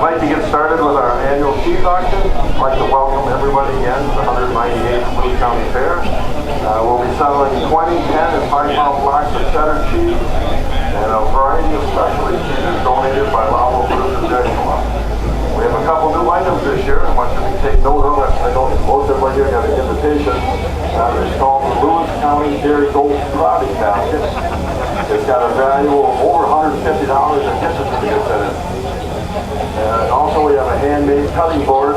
I'd like to get started with our annual cheese auction. I'd like to welcome everybody again to the 198th Lewis County Fair. We'll be selling 20, 10, and 5-pound blocks of cheddar cheese and a variety of specialty cheeses donated by Lowell Producers National. We have a couple new items this year. I want you to take note of it. I know most everybody here got an invitation. It's called the Lewis County Dairy Gold Karate Basket. It's got a value of over $150 in gift certificates in it. And also we have a handmade cutting board,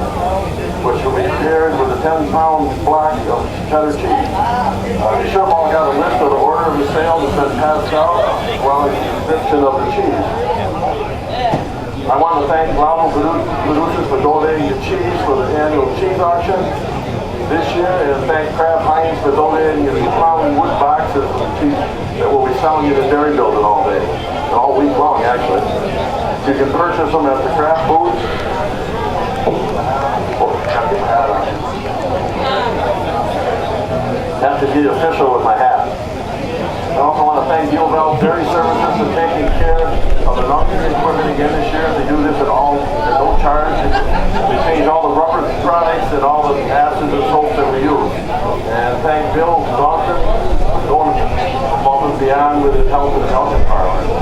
which will be paired with a 10-pound block of cheddar cheese. You should have all got a list of the order of the sale that's been passed out, as well as the description of the cheese. I want to thank Lowell Producers for donating the cheese for the annual cheese auction this year, and thank Kraft Heinz for donating the 2-pound wood boxes of cheese that we'll be selling in the dairy building all day, all week long actually. You can purchase them at the Kraft booth. Have to be official with my hat. I also want to thank U of L Dairy Services for taking care of the nursing equipment again this year. They do this at no charge. They change all the rubber products and all the acids and soaps that we use. And thank Bill Dawson for going above and beyond with his help in the milk department.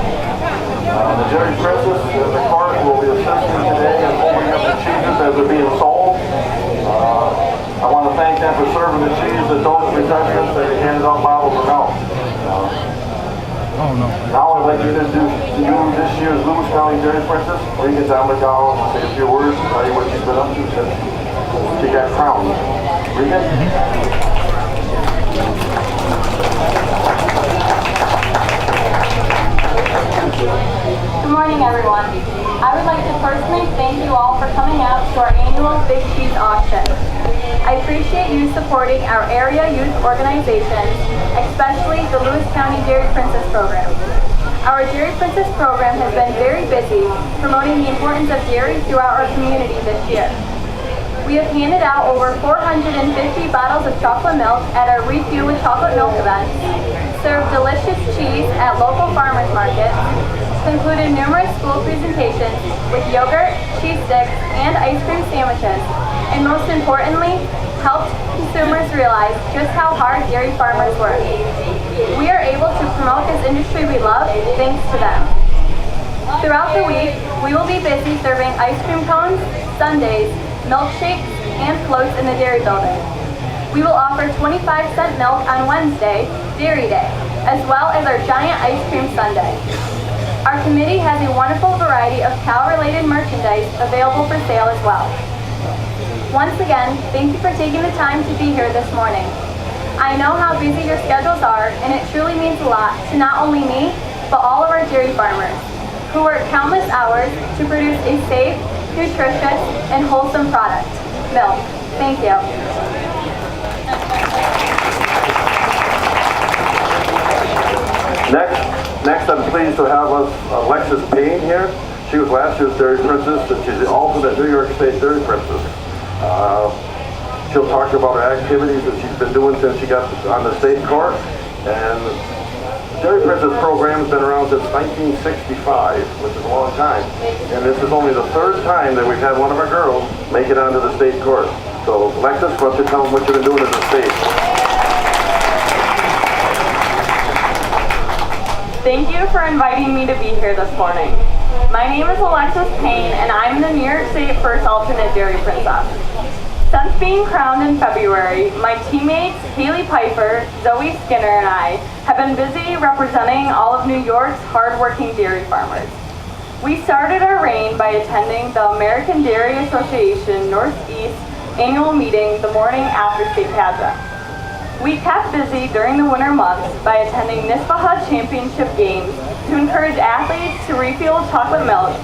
The Dairy Princess, the cart, will be assisting today in opening up the cheeses as they're being sold. I want to thank them for serving the cheese at those refreshments that they handed out bottles of milk. Now I'd like to introduce to you this year's Lewis County Dairy Princess. Regan Domagao, say a few words, tell you what she's been up to since she got crowned. Regan? Good morning, everyone. I would like to personally thank you all for coming out to our annual Big Cheese Auction. I appreciate you supporting our area youth organizations, especially the Lewis County Dairy Princess program. Our Dairy Princess program has been very busy promoting the importance of dairy throughout our community this year. We have handed out over 450 bottles of chocolate milk at our Refuel with Chocolate Milk events, served delicious cheese at local farmers markets, concluded numerous school presentations with yogurt, cheese sticks, and ice cream sandwiches, and most importantly, helped consumers realize just how hard dairy farmers work. We are able to promote this industry we love thanks to them. Throughout the week, we will be busy serving ice cream cones, sundaes, milkshakes, and floats in the dairy building. We will offer 25-cent milk on Wednesday, Dairy Day, as well as our giant ice cream sundae. Our committee has a wonderful variety of cow-related merchandise available for sale as well. Once again, thank you for taking the time to be here this morning. I know how busy your schedules are, and it truly means a lot to not only me, but all of our dairy farmers, who work countless hours to produce a safe, nutritious, and wholesome product, milk. Thank you. Next, I'm pleased to have Alexis Payne here. She was last year's Dairy Princess, and she's the alternate New York State Dairy Princess. She'll talk about her activities that she's been doing since she got on the state court. And the Dairy Princess program has been around since 1965, which is a long time. And this is only the third time that we've had one of our girls make it onto the state court. So, Alexis, why don't you tell them what you've been doing as a state? Thank you for inviting me to be here this morning. My name is Alexis Payne, and I'm the New York State First Alternate Dairy Princess. Since being crowned in February, my teammates Haley Piper, Zoe Skinner, and I have been busy representing all of New York's hardworking dairy farmers. We started our reign by attending the American Dairy Association Northeast annual meeting the morning after state pageant. We kept busy during the winter months by attending NISPAHA championship games to encourage athletes to refuel chocolate milk,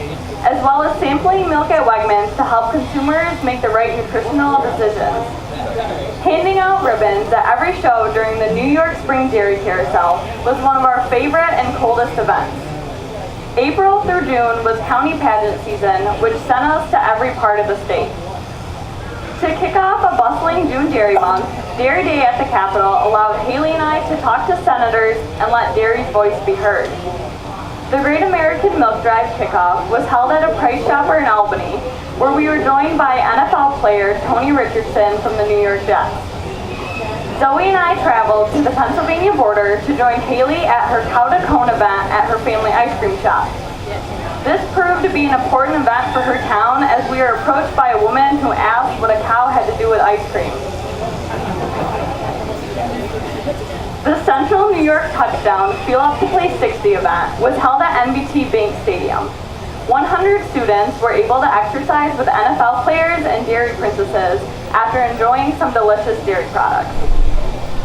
as well as sampling milk at Wegmans to help consumers make the right nutritional decisions. Handing out ribbons at every show during the New York Spring Dairy Carousel was one of our favorite and coldest events. April through June was county pageant season, which sent us to every part of the state. To kick off a bustling June Dairy Month, Dairy Day at the Capitol allowed Haley and I to talk to senators and let dairy's voice be heard. The Great American Milk Drive kickoff was held at a Price Chopper in Albany, where we were joined by NFL player Tony Richardson from the New York Jets. Zoe and I traveled to the Pennsylvania border to join Haley at her Cow to Cone event at her family ice cream shop. This proved to be an important event for her town as we were approached by a woman who asked what a cow had to do with ice cream. The Central New York Touchdown Feel Up to Play 60 event was held at NBT Bank Stadium. 100 students were able to exercise with NFL players and dairy princesses after enjoying some delicious dairy products.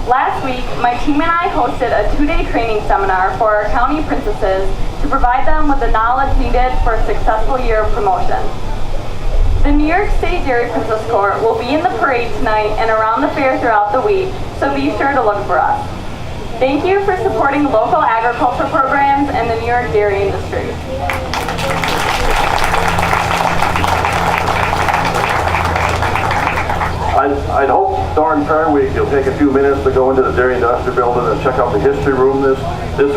Last week, my team and I hosted a 2-day training seminar for our county princesses to provide them with the knowledge needed for a successful year of promotion. The New York State Dairy Princess Court will be in the parade tonight and around the fair throughout the week, so be sure to look for us. Thank you for supporting local agriculture programs and the New York dairy industry. I'd hope during Fair Week you'll take a few minutes to go into the Dairy Industry Building and check out the history room this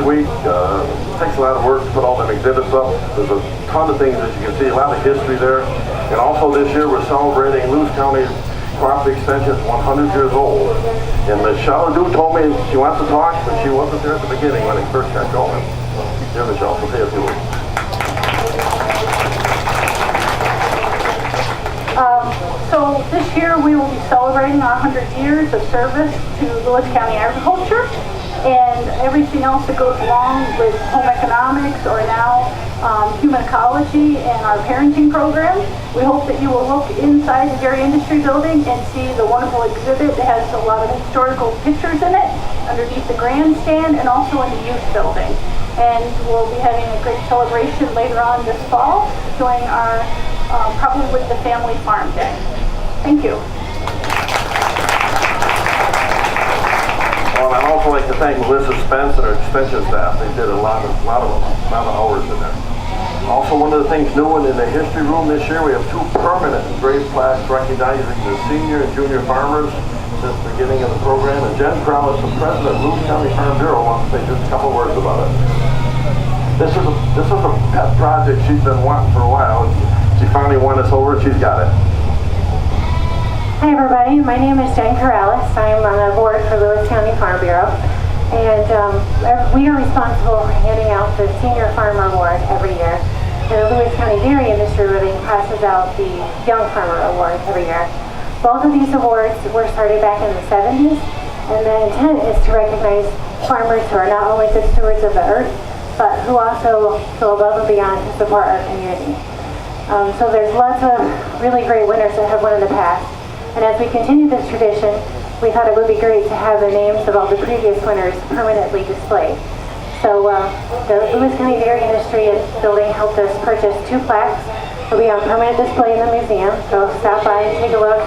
week. It takes a lot of work to put all them exhibits up. There's a ton of things that you can see, a lot of history there. And also this year we're celebrating Lewis County Cooperative Extension is 100 years old. And Michelle Adu told me she wants to talk, but she wasn't there at the beginning when it first got going. Here, Michelle, so say a few words. So this year we will be celebrating our 100 years of service to Lewis County agriculture and everything else that goes along with home economics or now human ecology and our parenting program. We hope that you will look inside the Dairy Industry Building and see the wonderful exhibit that has a lot of historical pictures in it underneath the grandstand and also in the youth building. And we'll be having a great celebration later on this fall during our probably with the Family Farm Day. Thank you. Well, I'd also like to thank Melissa Spence and her extension staff. They did a lot of hours in there. Also, one of the things new in the history room this year, we have 2 permanent engraved plaques recognizing the senior and junior farmers since the beginning of the program. And Jen Crowley, the president of Lewis County Farm Bureau, wants to say just a couple words about it. This is a pet project she's been wanting for a while. She finally won us over and she's got it. Hi everybody, my name is Jen Corrales. I'm on the board for Lewis County Farm Bureau. And we are responsible for handing out the Senior Farmer Award every year. And the Lewis County Dairy Industry Building passes out the Young Farmer Award every year. Both of these awards were started back in the 70s, and the intent is to recognize farmers who are not only good stewards of the earth, but who also go above and beyond to support our community. So there's lots of really great winners that have won in the past. And as we continue this tradition, we thought it would be great to have the names of all the previous winners permanently displayed. So the Lewis County Dairy Industry Building helped us purchase 2 plaques. They'll be on permanent display in the museum, so stop by and take a look.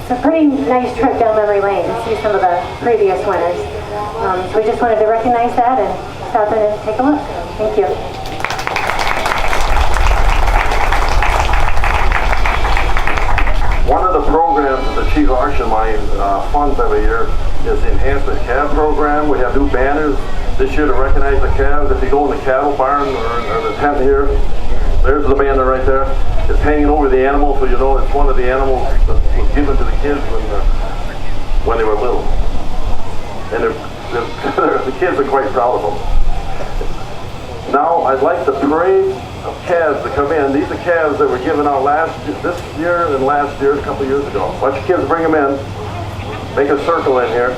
It's a pretty nice trip down memory lane to see some of the previous winners. So we just wanted to recognize that and stop in and take a look. Thank you. One of the programs that the Chief Auction Line funds every year is the Enhancement Calf Program. We have new banners this year to recognize the calves. If you go in the cattle barn or the tent here, there's the banner right there. It's hanging over the animal, so you know it's one of the animals that was given to the kids when they were little. And the kids are quite proud of them. Now I'd like the parade of calves to come in. These are calves that were given out this year and last year, a couple of years ago. Why don't you kids bring them in? Make a circle in here.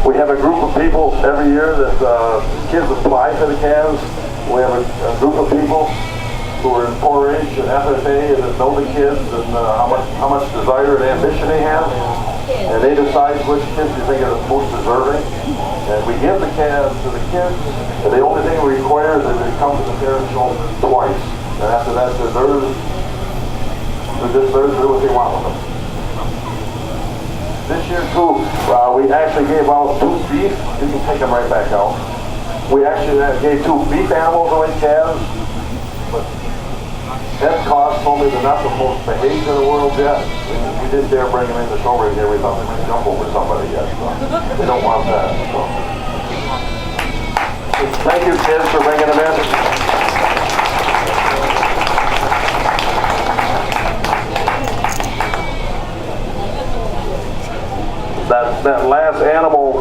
We have a group of people every year that kids apply for the calves. We have a group of people who are in 4-H and FFA and that know the kids and how much desire and ambition they have. And they decide which kids you think are the most deserving. And we give the calves to the kids, and the only thing we require is that they come to the parent show twice. And after that, they're theirs to do what they want with them. This year too, we actually gave out 2 beef. You can take them right back out. We actually gave 2 beef animals away, calves, but Ed Cost told me they're not the most behaved in the world yet. We didn't dare bring them in the show right here. We thought they might jump over somebody yet. So they don't want that. So. Thank you, kids, for bringing them in. That last animal,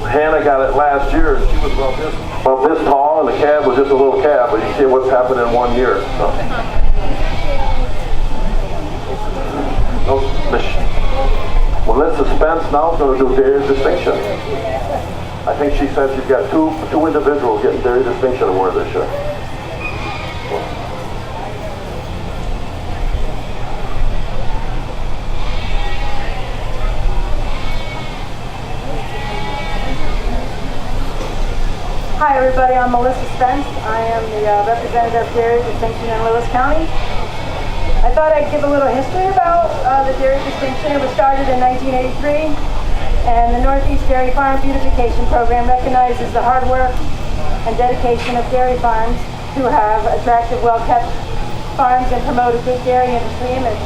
Hannah got it last year. She was about this tall, and the calf was just a little calf. But you see what's happened in 1 year. So. Well, this suspense now is going to do dairy distinction. I think she said she's got two individuals getting dairy distinction award this year. Hi everybody, I'm Melissa Spence. I am the representative of Dairy Distinction in Lewis County. I thought I'd give a little history about the Dairy Distinction. It was started in 1983, and the Northeast Dairy Farm Beautification Program recognizes the hard work and dedication of dairy farms who have attractive, well-kept farms and promote a good dairy industry image.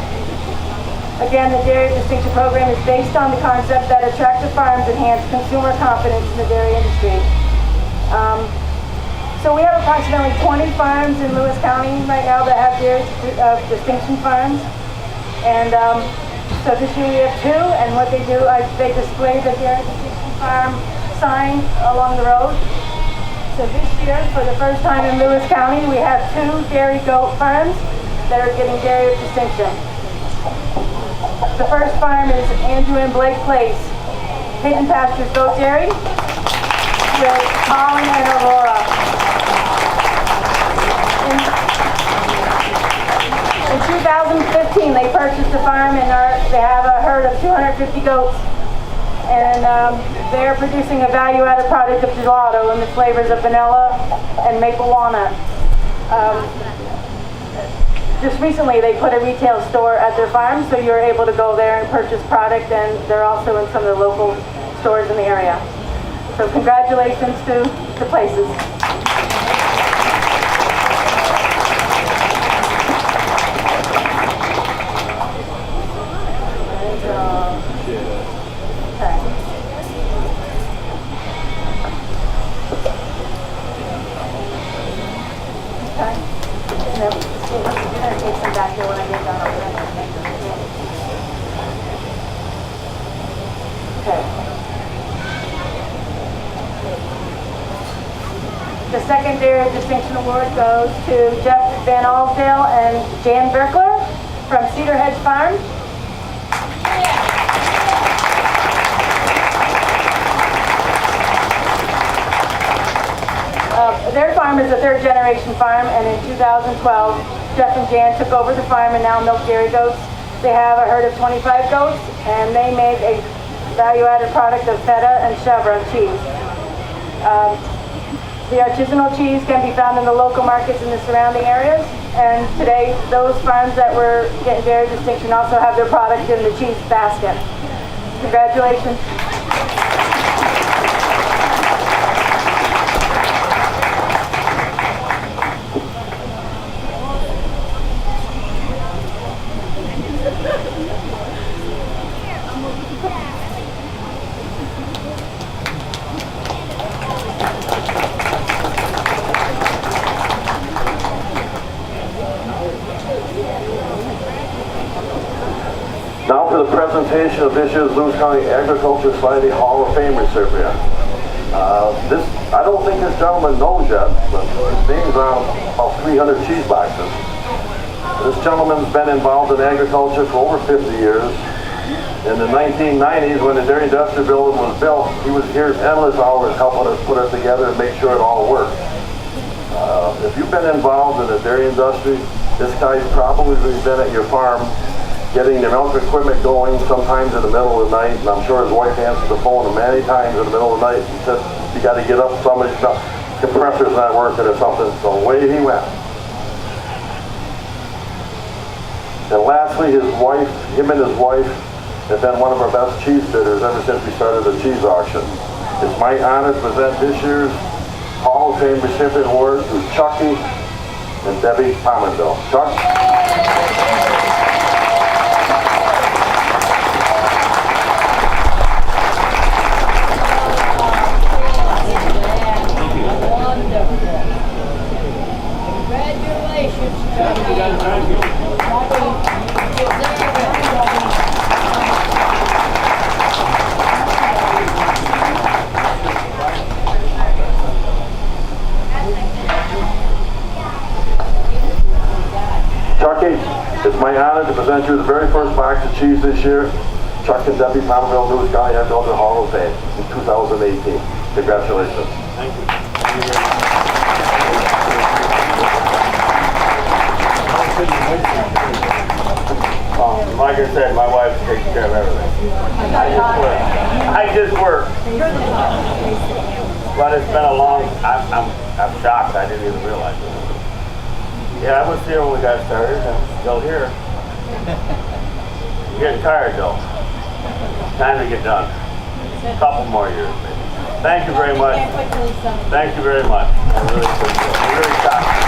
Again, the Dairy Distinction Program is based on the concept that attractive farms enhance consumer confidence in the dairy industry. So we have approximately 20 farms in Lewis County right now that have dairy distinction farms. And so this year we have 2, and what they do, they display the dairy distinction farm sign along the road. So this year, for the first time in Lewis County, we have 2 dairy goat farms that are getting dairy distinction. The first farm is Andrew and Blake Place, Hidden Pastures Goat Dairy, with Colin and Aurora. In 2015, they purchased the farm, and they have a herd of 250 goats, and they're producing a value-added product of gelato in the flavors of vanilla and maple walnut. Just recently, they put a retail store at their farm, so you're able to go there and purchase product, and they're also in some of the local stores in the area. So congratulations to the places. The second Dairy Distinction Award goes to Jeff Van Alsdale and Jan Berkler from Cedar Hedge Farm. Their farm is a third-generation farm, and in 2012, Jeff and Jan took over the farm and now milk dairy goats. They have a herd of 25 goats, and they make a value-added product of feta and chèvre cheese. The artisanal cheese can be found in the local markets in the surrounding areas, and today those farms that were getting dairy distinction also have their product in the cheese basket. Congratulations. Now for the presentation of this year's Lewis County Agriculture Society Hall of Fame recipient. I don't think this gentleman knows yet, but his name's on about 300 cheese boxes. This gentleman's been involved in agriculture for over 50 years. In the 1990s, when the Dairy Industrial Building was built, he was here endless hours helping us put it together and make sure it all worked. If you've been involved in the dairy industry, this guy's probably been at your farm getting the milk equipment going sometimes in the middle of the night, and I'm sure his wife answered the phone many times in the middle of the night and said, you got to get up, somebody's compressor's not working or something, so away he went. And lastly, him and his wife have been one of our best cheese bidders ever since we started the cheese auction. It's my honor to present this year's Hall Hall of Fame recipient award to Chucky and Debbie Palmendale. Chuck? Chucky, it's my honor to present you the very first box of cheese this year. Chuck and Debbie Palmendale, Lewis County Agricultural Hall of Fame in 2018. Congratulations. Thank you. Like I said, my wife takes care of everything. I just work. But it's been a long, I'm shocked. I didn't even realize it. Yeah, I was here when we got started. I'm still here. I'm getting tired though. Time to get done. A couple more years maybe. Thank you very much. Thank you very much. I really appreciate it. I'm really shocked.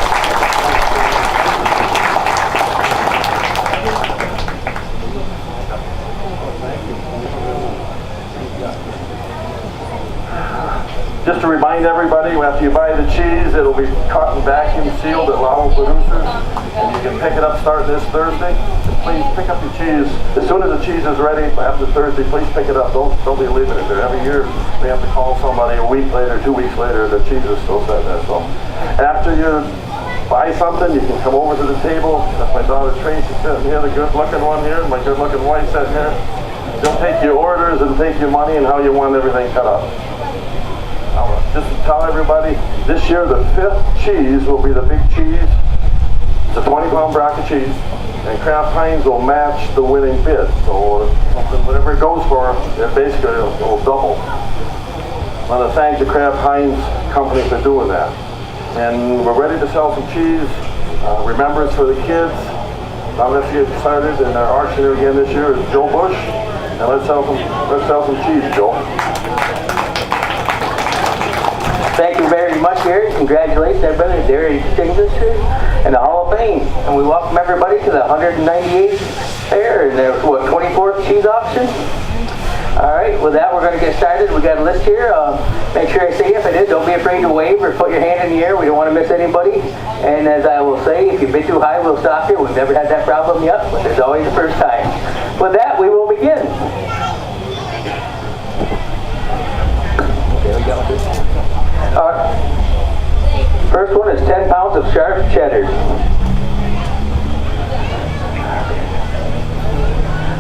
Just to remind everybody, after you buy the cheese, it'll be cut and vacuum sealed at Lowell Producers, and you can pick it up starting this Thursday. Please pick up your cheese as soon as the cheese is ready. After Thursday, please pick it up. Don't be leaving it there. Every year we have to call somebody a week later, 2 weeks later, the cheese is still sitting there. So after you buy something, you can come over to the table. That's my daughter Tracy sitting here, the good-looking one here, my good-looking wife sitting here. They'll take your orders and take your money and how you want everything cut up. Just to tell everybody, this year the 5th cheese will be the big cheese. It's a 20-pound block of cheese, and Kraft Heinz will match the winning bid. So whatever it goes for, it basically will double. I want to thank the Kraft Heinz company for doing that. And we're ready to sell some cheese. Remembrance for the kids. Now let's get started. And our auctioneer again this year is Joe Bush. And let's sell some cheese, Joe. Thank you very much, Gary. Congratulations, everybody, to Dairy Distinguished and the Hall of Fame. And we welcome everybody to the 198th fair and the 24th cheese auction. All right, with that, we're going to get started. We got a list here. Make sure I say if it is. Don't be afraid to wave or put your hand in the air. We don't want to miss anybody. And as I will say, if you bid too high, we'll stop you. We've never had that problem yet, but there's always a first time. With that, we will begin. Okay, we got this. First one is 10 pounds of sharp cheddar.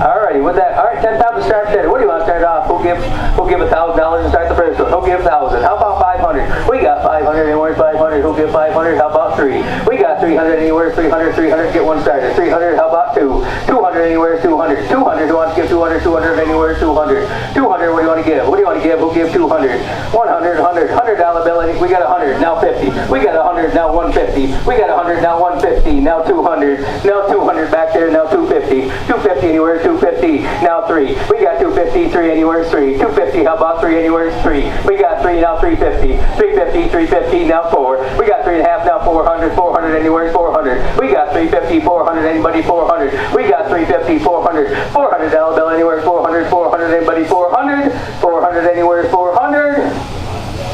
Alrighty, with that, 10 pounds of sharp cheddar. What do you want to start off? Who'll give $1,000 to start the first one? Who'll give 1,000? How about 500? We got 500, anywhere 500. Who'll give 500? How about 3? We got 300, anywhere 300. 300, get one started. 300, how about 2? 200, anywhere 200. 200, who wants to give 200? 200, anywhere 200. 200, what do you want to give? What do you want to give? Who'll give 200? 100, $100 bill. We got 100, now 50. We got 100, now 150. We got 100, now 150. Now 200. Now 200 back there, now 250. 250, anywhere 250. Now 3. We got 250, 3, anywhere 3. 250, how about 3, anywhere 3. We got 3, now 350. 350, 350, now 4. We got 3.5, now 400. 400, anywhere 400. We got 350, 400, anybody 400. We got 350, 400. $400 bill, anywhere 400. 400, anybody 400. 400, anywhere 400.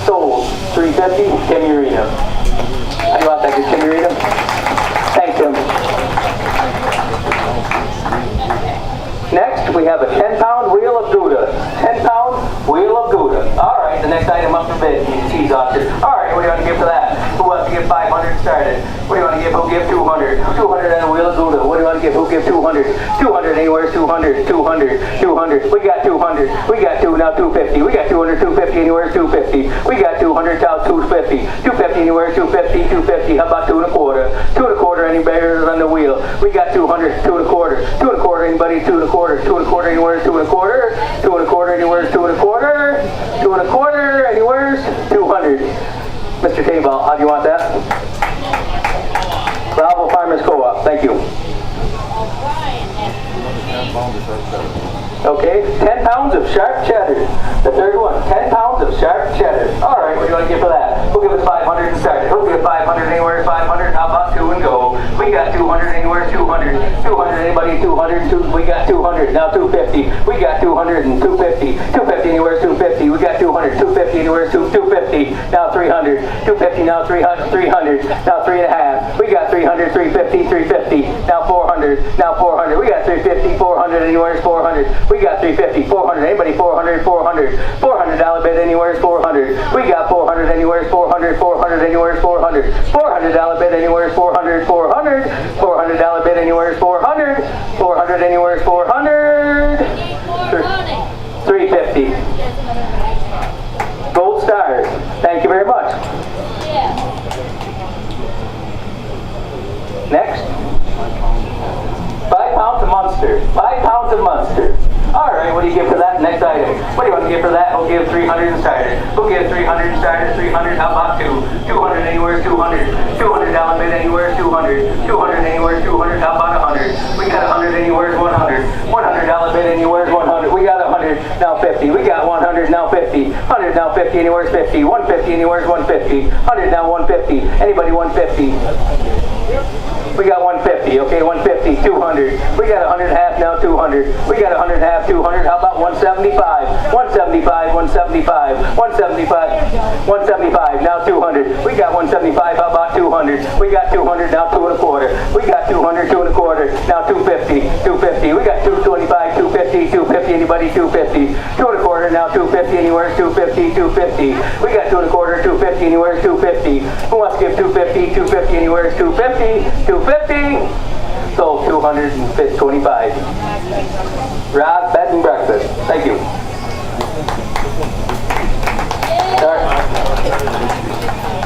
Sold. 350, Tim Urena. How do you want that, Tim Urena? Thanks, Tim. Next, we have a 10-pound wheel of Gouda. 10-pound wheel of Gouda. All right, the next item up for bid, cheese auction. All right, what do you want to give for that? Who wants to give 500 started? What do you want to give? Who'll give 200? 200 and a wheel of Gouda. What do you want to give? Who'll give 200? 200, anywhere 200. 200. 200. We got 200. We got 2, now 250. We got 200, 250, anywhere 250. We got 200, now 250. 250, anywhere 250. 250, how about 2 1/4? 2 1/4, any bears on the wheel? We got 200, 2 1/4. 2 1/4, anybody 2 1/4. 2 1/4, anywhere 2 1/4. 2 1/4, anywhere 2 1/4. 2 1/4, anywhere 200. Mr. Table, how do you want that? Bravo Farmers Co-op, thank you. Okay, 10 pounds of sharp cheddar. The third one, 10 pounds of sharp cheddar. All right, what do you want to give for that? Who'll give us 500 and start it? Who'll give 500 anywhere? 500. How about 2 and go? We got 200 anywhere. 200. 200. Anybody? 200. We got 200. Now 250. We got 200 and 250. 250 anywhere. 250. We got 200. 250 anywhere. 250. Now 300. 250. Now 300. 300. Now 3.5. We got 300. 350. 350. Now 400. Now 400. We got 350. 400 anywhere. 400. We got 350. 400. Anybody? 400. 400. $400 bid anywhere. 400. We got 400 anywhere. 400. 400 anywhere. 400. $400 bid anywhere. 400. 400. $400 bid anywhere. 400. 400 anywhere. 400. 350. Gold stars. Thank you very much. Next. 5 pounds of Munster. 5 pounds of Munster. All right, what do you give for that? Next item. What do you want to give for that? We'll give 300 and started. We'll give 300 and started. 300. How about 2? 200 anywhere. 200. $200 bid anywhere. 200. 200 anywhere. 200. How about 100? We got 100 anywhere. 100. $100 bid anywhere. 100. We got 100. Now 50. We got 100. Now 50. 100 now 50 anywhere. 50. 150 anywhere. 150. 100 now 150. Anybody 150? We got 150, okay, 150, 200. We got 100 half now, 200. We got 100 half, 200. How about 175? 175, 175, 175, 175. Now 200. We got 175. How about 200? We got 200 now, 2 1/4. We got 200, 2 1/4. Now 250, 250. We got 225, 250, 250. Anybody 250? 2 1/4 now, 250 anywhere. 250, 250. We got 2 1/4, 250 anywhere. 250. Who wants to give 250? 250 anywhere. 250. 250. Sold 225. Rob, bed and breakfast. Thank you.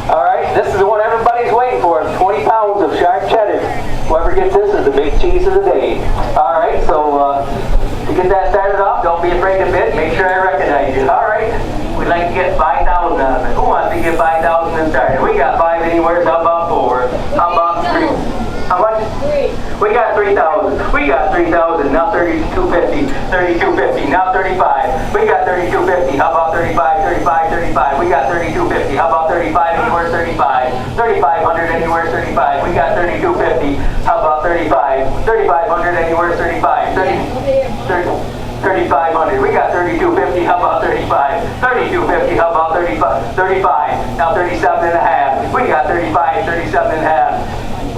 All right, this is the one everybody's waiting for. 20 pounds of sharp cheddar. Whoever gets this is the big cheese of the day. All right, so to get that started off, don't be afraid to bid. Make sure I recognize you. All right, we'd like to get 5,000 out of it. Who wants to get 5,000 and started? We got 5 anywhere. How about 4? How about 3? How much? 3. We got 3,000. We got 3,000. Now 3250. 3250. Now 35. We got 3250. How about 35? 35. 35. We got 3250. How about 35? Anywhere 35. 3,500 anywhere 35. We got 3250. How about 35? 3,500 anywhere 35. 3,500. We got 3250. How about 35? 3250. How about 35? 35. Now 37 and a half. We got 35. 37 and a half.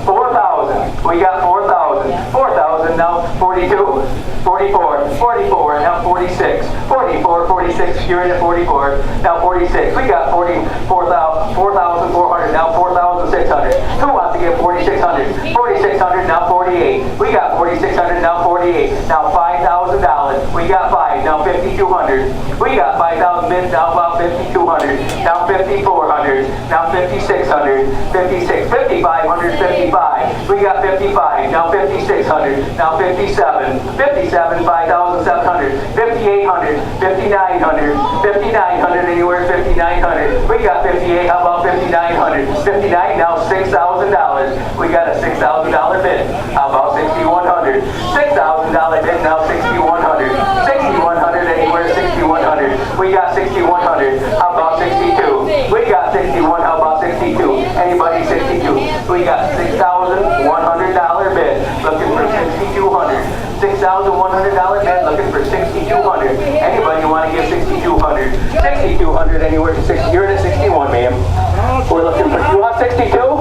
4,000. We got 4,000. 4,000 now 42. 44. 44. Now 46. 44. 46. You're in at 44. Now 46. We got 4,400. Now 4,600. Who wants to get 4,600? 4,600. Now 48. We got 4,600. Now 48. Now $5,000. We got 5. Now 5,200. We got 5,000 bids. Now about 5,200. Now 5,400. Now 5,600. 56. 5,500. 55. We got 55. Now 5,600. Now 57. 57. 5,700. 5,800. 5,900. 5,900. Anywhere 5,900. We got 58. How about 5,900? 59. Now $6,000. We got a $6,000 bid. How about 6,100? $6,000 bid. Now 6,100. 6,100. Anywhere 6,100. We got 6,100. How about 62? We got 61. How about 62? Anybody 62? We got $6,100 bid. Looking for 6,200. $6,100 bid. Looking for 6,200. Anybody want to give 6,200? 6,200. Anywhere. You're at 61, ma'am. We're looking for. You want 62?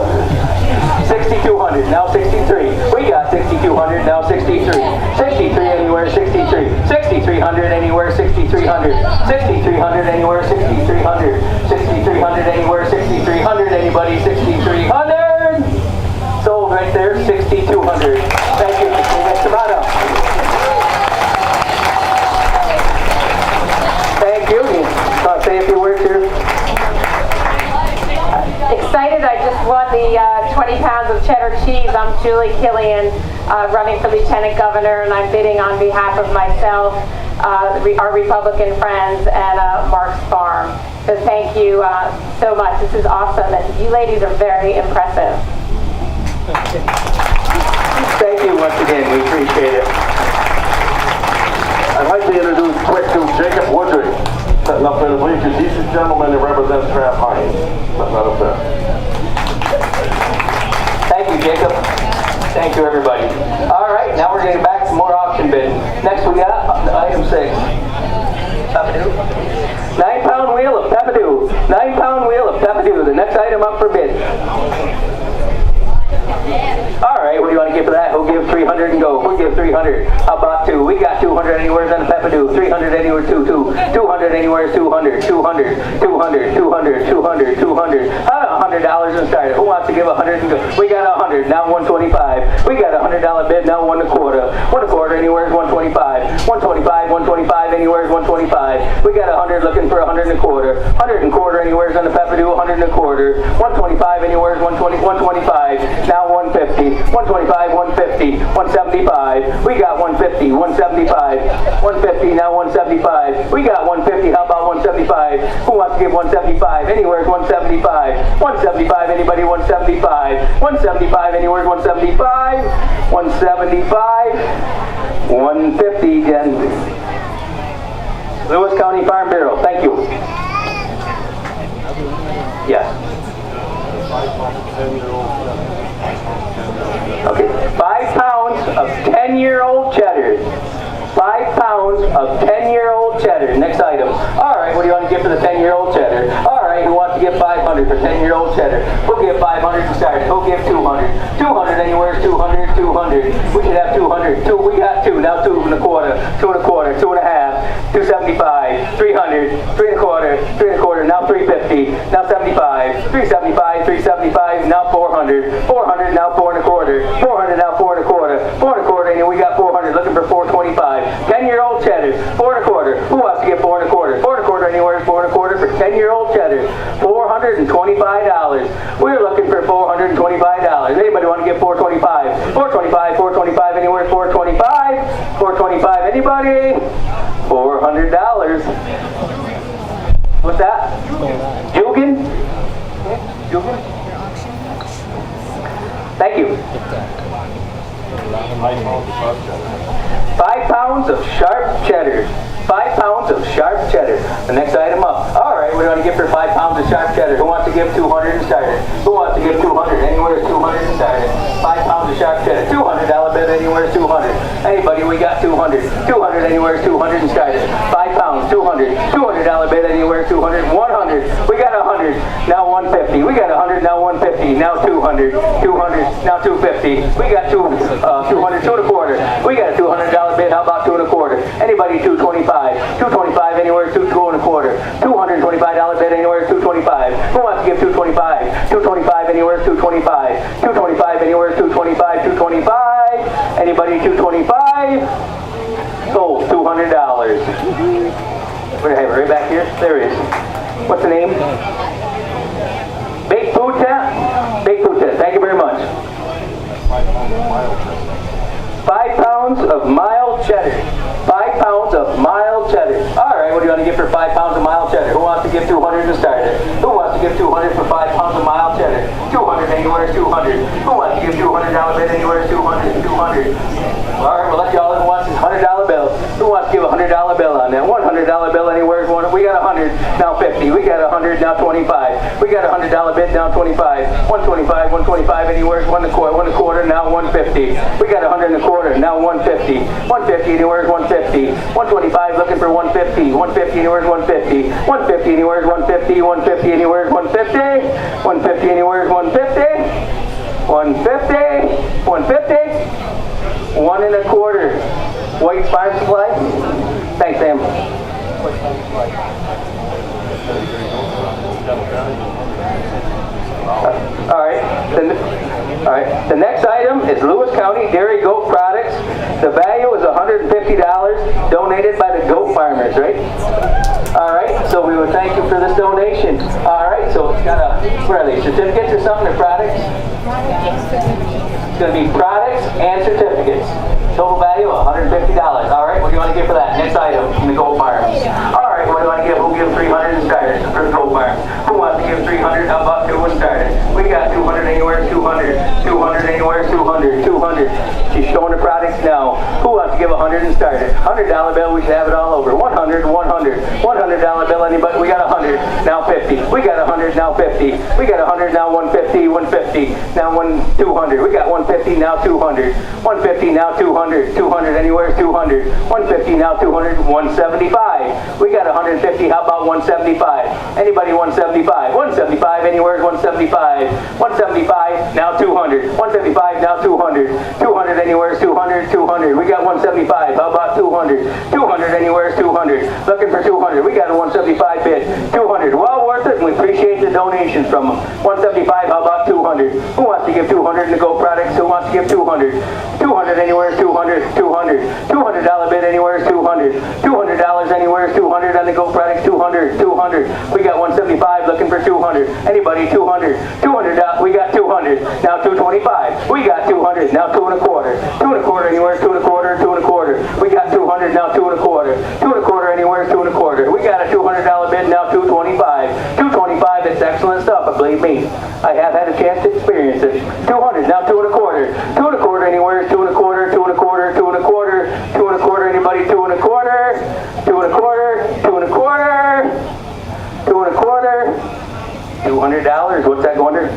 6,200. Now 63. We got 6,200. Now 63. 63 anywhere. 63. 6,300 anywhere. 6,300. 6,300 anywhere. 6,300. 6,300 anywhere. 6,300. Anybody 6,300? Sold right there. 6,200. Thank you. Come on up. Thank you. Say a few words here. Excited, I just won the 20 pounds of cheddar cheese. I'm Julie Killian, running for Lieutenant Governor, and I'm bidding on behalf of myself, our Republican friends, and Mark's Farm. So thank you so much. This is awesome, and you ladies are very impressive. Thank you once again. We appreciate it. I'd like to think he's a gentleman that represents Kraft Heinz, but not a bit. Thank you, Jacob. Thank you, everybody. All right, now we're getting back to more auction bidding. Next we got item 6. 9-pound wheel of Peppadew. 9-pound wheel of Peppadew. The next item up for bid. All right, what do you want to give for that? Who'll give 300 and go? Who'll give 300? How about 2? We got 200 anywhere on the Peppadew. 300 anywhere, 2. 200 anywhere is 200. 200. $100 and started. Who wants to give 100 and go? We got 100, now 125. We got a $100 bid, now 1 1/4. 1 1/4 anywhere is 125. 125 anywhere is 125. We got 100 looking for 100 1/4. 100 1/4 anywhere is on the Peppadew. 100 1/4. 125 anywhere is 125. Now 150. 125, 150, 175. We got 150, 175. 150, now 175. We got 150. How about 175? Who wants to give 175? Anywhere is 175. 175, anybody 175? 175, anywhere is 175. 175. 150, Jen. Lewis County Farm Bureau, thank you. Yes. Okay, 5 pounds of 10-year-old cheddar. 5 pounds of 10-year-old cheddar. Next item. All right, what do you want to give for the 10-year-old cheddar? All right, who wants to give 500 for 10-year-old cheddar? Who'll give 500 to start? Who'll give 200? 200 anywhere is 200. 200. We should have 200. We got 2. Now 2 1/4. 2 1/4. 2 1/2. 275. 300. 3 1/4. 3 1/4. Now 350. Now 75. 375. 375. Now 400. 400. Now 4 1/4. 400. Now 4 1/4. 4 1/4. And we got 400. Looking for 425. 10-year-old cheddar. 4 1/4. Who wants to get 4 1/4? 4 1/4 anywhere is 4 1/4 for 10-year-old cheddar. $425. We're looking for $425. Anybody want to get 425? 425. 425 anywhere is 425. 425. Anybody? $400. What's that? Jugan? Jugan? Thank you. 5 pounds of sharp cheddar. 5 pounds of sharp cheddar. The next item up. All right, what do you want to give for 5 pounds of sharp cheddar? Who wants to give 200 and start it? Who wants to give 200? Anywhere is 200 and start it. 5 pounds of sharp cheddar. $200 bid. Anywhere is 200. Anybody? We got 200. 200 anywhere is 200 and start it. 5 pounds. 200. $200 bid. Anywhere is 200. 100. We got 100. Now 150. We got 100. Now 150. Now 200. 200. Now 250. We got 200. 2 1/4. We got a $200 bid. How about 2 1/4? Anybody? 225. 225 anywhere is 2 1/4. $225 bid. Anywhere is 225. Who wants to give 225? 225 anywhere is 225. 225 anywhere is 225. 225. Anybody? 225. Sold. $200. We're gonna have it right back here. There it is. What's the name? Baked Food Tent? Baked Food Tent. Thank you very much. 5 pounds of mild cheddar. 5 pounds of mild cheddar. All right, what do you want to give for 5 pounds of mild cheddar? Who wants to give 200 to start it? Who wants to give 200 for 5 pounds of mild cheddar? 200 anywhere is 200. Who wants to give $200 bid? Anywhere is 200. 200. All right, we'll let you all who wants $100 bill. Who wants to give a $100 bill on that? $100 bill anywhere is 1. We got 100. Now 50. We got 100. Now 25. We got a $100 bid. Now 25. 125. 125 anywhere is 1 1/4. 1 1/4. Now 150. We got 100 1/4. Now 150. 150 anywhere is 150. 125 looking for 150. 150 anywhere is 150. 150 anywhere is 150. 150 anywhere is 150. 150 anywhere is 150. 150. 150. 1 1/4. White Farm Supply. Thanks, Sam. All right. The next item is Lewis County Dairy Goat Products. The value is $150, donated by the goat farmers, right? All right. So we would thank you for this donation. All right. So it's got a, where are they? Certificates or something, or products? It's going to be products and certificates. Total value of $150. All right. What do you want to give for that? Next item from the goat farms. All right. What do you want to give? We'll give 300 and start it for the goat farms. Who wants to give 300? How about 2 and start it? We got 200 anywhere, 200. 200 anywhere, 200. 200. She's showing the products now. Who wants wants to give 100 and start it? $100 bill, we should have it all over. 100, 100. $100 bill, anybody? We got 100, now 50. We got 100, now 50. We got 100, now 150, 150. Now 200. We got 150, now 200. 150, now 200. 200, anywhere 200. 150, now 200. 175. We got 150, how about 175? Anybody 175? 175, anywhere 175. 175, now 200. 175, now 200. 200, anywhere 200. 200. We got 175. How about 200? 200, anywhere 200. Looking for 200. We got a 175 bid. 200. Well worth it, and we appreciate the donations from them. 175. How about 200? Who wants to give 200 in the Go products? Who wants to give 200? 200, anywhere 200. 200. $200 bid, anywhere 200. $200, anywhere 200 on the Go products. 200. 200. We got 175. Looking for 200. Anybody 200? 200. We got 200. Now 225. We got 200. Now 2 and a quarter. 2 and a quarter, anywhere 2 and a quarter. 2 and a quarter. We got 200. Now 2 and a quarter. 2 and a quarter, anywhere 2 and a quarter. We got a $200 bid. Now 225. 225. It's excellent stuff. But believe me, I have had a chance to experience it. 200. Now 2 and a quarter. 2 and a quarter, anywhere 2 and a quarter. 2 and a quarter. 2 and a quarter. 2 and a quarter. Anybody 2 and a quarter. 2 and a quarter. 2 and a quarter. 2 and a quarter. $200. What's that going to?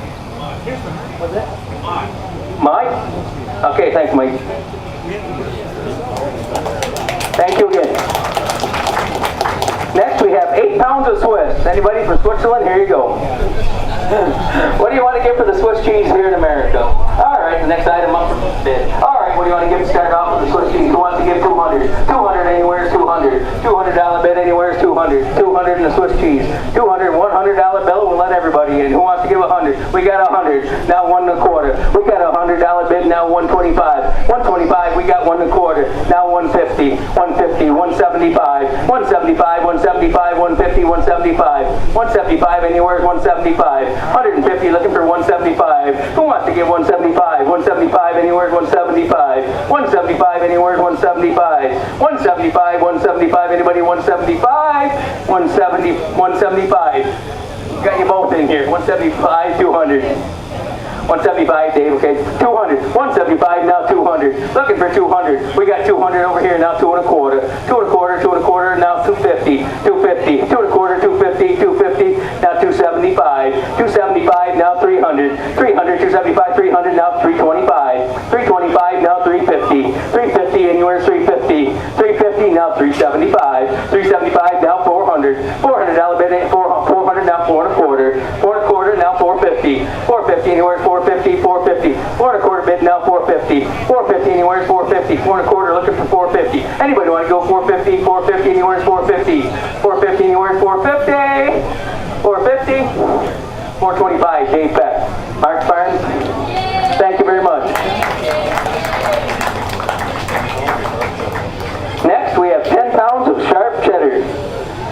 What's that? Mike? Okay, thanks, Mike. Thank you again. Next, we have 8 pounds of Swiss. Anybody from Switzerland? Here you go. What do you want to give for the Swiss cheese here in America? All right, the next item up for bid. All right, what do you want to give to start off with the Swiss cheese? Who wants to give 200? 200, anywhere is 200. $200 bid, anywhere is 200. 200 in the Swiss cheese. 200, $100 bill, we'll let everybody in. Who wants to give 100? We got 100, now 1 and a quarter. We got a $100 bid, now 125. 125, we got 1 and a quarter. Now 150, 150, 175, 175, 175, 150, 175. 175, anywhere is 175. 150, looking for 175. Who wants to give 175? 175, anywhere is 175. 175, anywhere is 175. 175, 175, anybody 175? 170, 175. Got you both in here. 175, 200. 175, Dave, okay. 200. 175, now 200. Looking for 200. We got 200 over here, now 2 and a quarter. 2 and a quarter, 2 and a quarter, now 250. 250. 2 and a quarter, 250, 250, now 275. 275, now 300. 300, 275, 300, now 325. 325, now 350. 350, anywhere 350. 350, now 375. 375, now 400. $400 bid, 400, now 4 and a quarter. 4 and a quarter, now 450. 450, anywhere 450, 450. 4 and a quarter bid, now 450. 450, anywhere 450. 4 and a quarter, looking for 450. Anybody want to go 450, 450, anywhere 450. 450, anywhere 450. 450. 425, Dave Peck. Mark Barnes, thank you very much. Next, we have 10 pounds of sharp cheddar.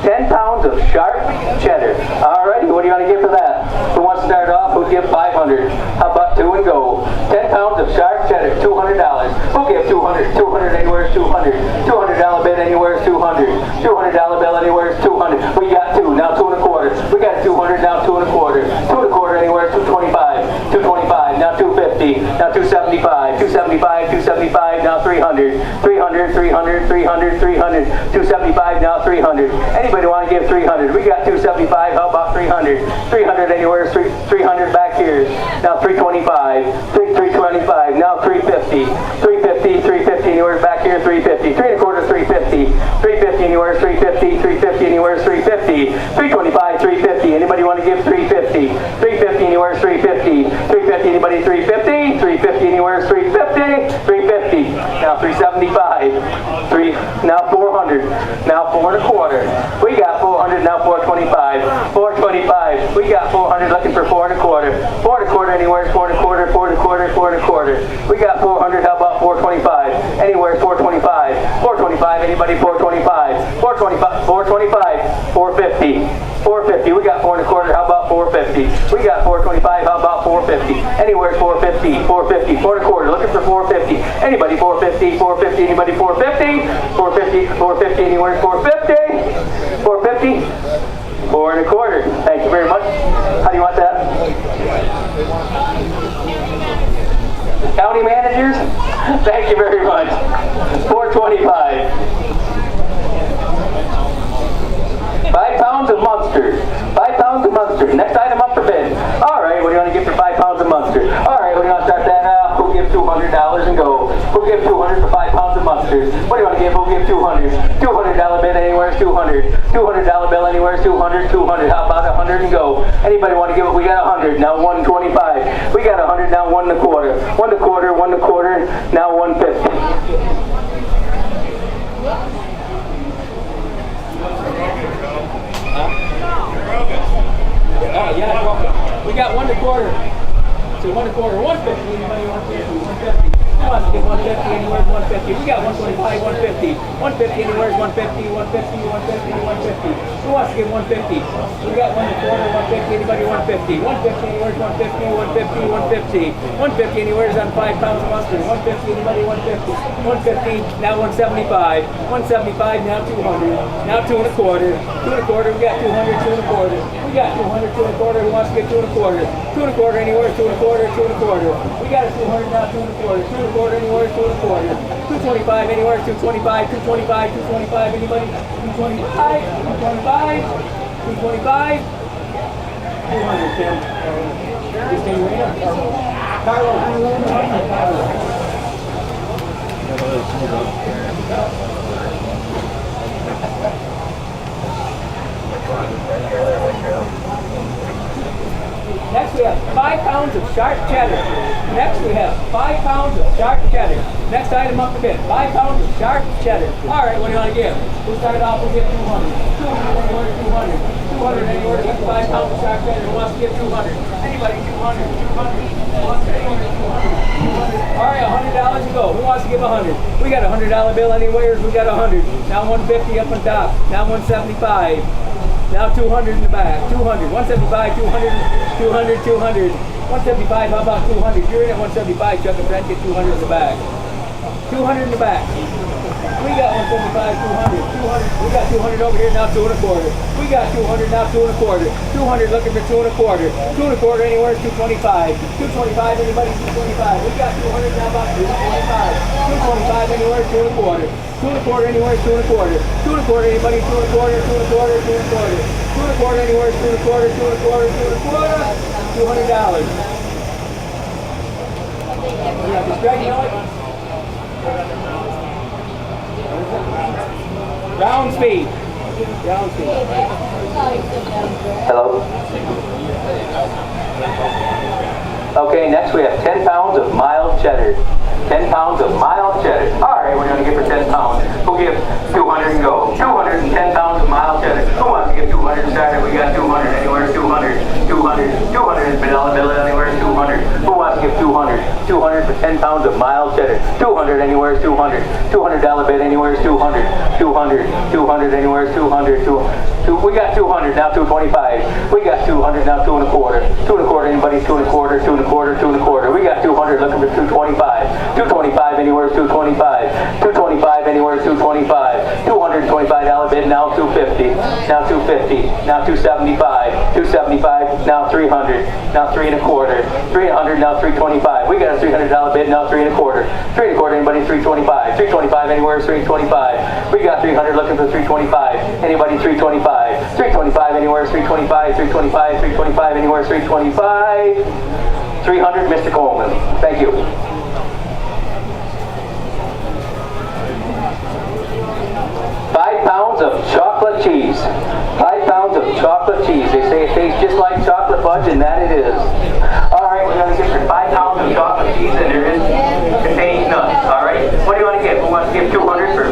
10 pounds of sharp cheddar. Alrighty, what do you want to give for that? Who wants to start off? Who'll give 500? How about 2 and go? 10 pounds of sharp cheddar, $200. Who'll give 200? 200, anywhere is 200. $200 bid, anywhere is 200. $200 bill, anywhere is 200. We got 2, now 2 and a quarter. We got 200, now 2 and a quarter. 2 and a quarter, anywhere is 225. 225, now 250. Now 275. 275, 275, now 300. 300, 300, 300, 300. 275, now 300. Anybody want to give 300? We got 275. How about 300? 300, anywhere is 300 back here. Now 325. 325. Now 350. 350. 350. Anywhere back here. 350. 3 and a quarter. 350. 350. Anywhere is 350. 350. Anywhere is 350. 325. 350. Anybody want to give 350? 350. Anywhere is 350. 350. Anybody 350? 350. Anywhere is 350. 350. Now 375. Now 400. Now 4 and a quarter. We got 400, now 425. 425. We got 400, looking for 4 and a quarter. 4 and a quarter, anywhere, 4 and a quarter, 4 and a quarter, 4 and a quarter. We got 400, how about 425? Anywhere, 425. 425, anybody 425? 425, 425, 450. 450, we got 4 and a quarter, how about 450? We got 425, how about 450? Anywhere, 450, 450, 4 and a quarter, looking for 450. Anybody 450, 450, anybody 450? 450, 450, anywhere, 450? 450, 4 and a quarter. Thank you very much. How do you want that? County managers, thank you very much. 420. lobsters. What do you want to give? Who'll give 200? $200 bid anywhere is 200. $200 bill anywhere is 200. 200. How about 100 and go? Anybody want to give it? We got 100. Now 125. We got 100. Now 1 1/4. 1 1/4. 1 1/4. Now 150. Oh yeah, we got 1 1/4. So 1 1/4. 150. Anybody want to give 150? Who wants to give 150? Anywhere 150. We got 125. 150. 150. Anywhere 150. 150. 150. 150. Who wants to give 150? We got 1 1/4. 150. Anybody 150? 150. Anywhere 150. 150. 150. 150. Anywhere on 5 pounds of mustard. 150. Anybody 150? 150. Now 175. 175. Now 200. Now 2 1/4. 2 1/4. We got 200. 2 1/4. We got 200. 2 1/4. Who wants to get 2 1/4? 2 1/4. Anywhere 2 1/4. 2 1/4. We got a 200. Now 2 1/4. 2 1/4. Anywhere 2 1/4. 225. Anywhere 225. 225. 225. Anybody 225. 225. 225. 200. Tim. You stay right up. Carlos. Next we have 5 pounds of sharp cheddar. Next we have 5 pounds of sharp cheddar. Next item up a bit, 5 pounds of sharp cheddar. All right, what do you want to give? We'll start off, we'll get 200. 200 anywhere, 200. 200 anywhere, we got 5 pounds of sharp cheddar. Who wants to give 200? Anybody, 200. 200. All right, $100 to go. Who wants to give 100? We got a $100 bill anywhere. We got 100. Now 150 up on top. Now 175. Now 200 in the back. 200. 175. 200. 200. 200. 175. How about 200? You're in at 175. Chuck and Brent get 200 in the back. 200 in the back. We got 175. 200. 200. We got 200 over here. Now 2 1/4. We got 200. Now 2 1/4. 200 looking for 2 1/4. 2 1/4 anywhere is 225. 225. Anybody 225. We got 200. Now about 225. 225 anywhere is 2 1/4. 2 1/4 anywhere is 2 1/4. 2 1/4 anybody 2 1/4. 2 1/4. 2 1/4. 2 1/4 anywhere is 2 1/4. 2 1/4. 2 1/4. $200. Yeah, just Greg, you know it? Round speed. Round speed. Hello. Okay, next we have 10 pounds of mild cheddar. 10 pounds of mild cheddar. All right, we're going to give for 10 pounds. We'll give 200 and go. 210 pounds of mild cheddar. Who wants to give 200 started? We got 200. Anywhere 200. 200. 200 is $1 bill anywhere 200. Who wants to give 200? 200 for 10 pounds of mild cheddar. 200 anywhere is 200. $200 bid anywhere is 200. 200. 200 anywhere is 200. We got 200 now 225. We got 200 now 2 1/4. 2 1/4 anybody 2 1/4. 2 1/4. 2 1/4. We got 200 looking for 225. 225 anywhere is 225. 225 anywhere is 225. $225 bid now 250. Now 250. Now 275. 275 now 300. Now 3 1/4. 300 now 325. We got a $300 bid now 3 1/4. 3 1/4 anybody 325. 325 anywhere is 325. We got 300 looking for 325. Anybody 325. 325 anywhere is 325. 325. 325 anywhere is 325. 300 Mr. Coleman. Thank you. 5 pounds of chocolate cheese. 5 pounds of chocolate cheese. They say it tastes just like chocolate fudge, and that it is. All right, we're going to get for 5 pounds of chocolate cheese, and there is contains nuts. All right, what do you want to get? Who wants to give 200 for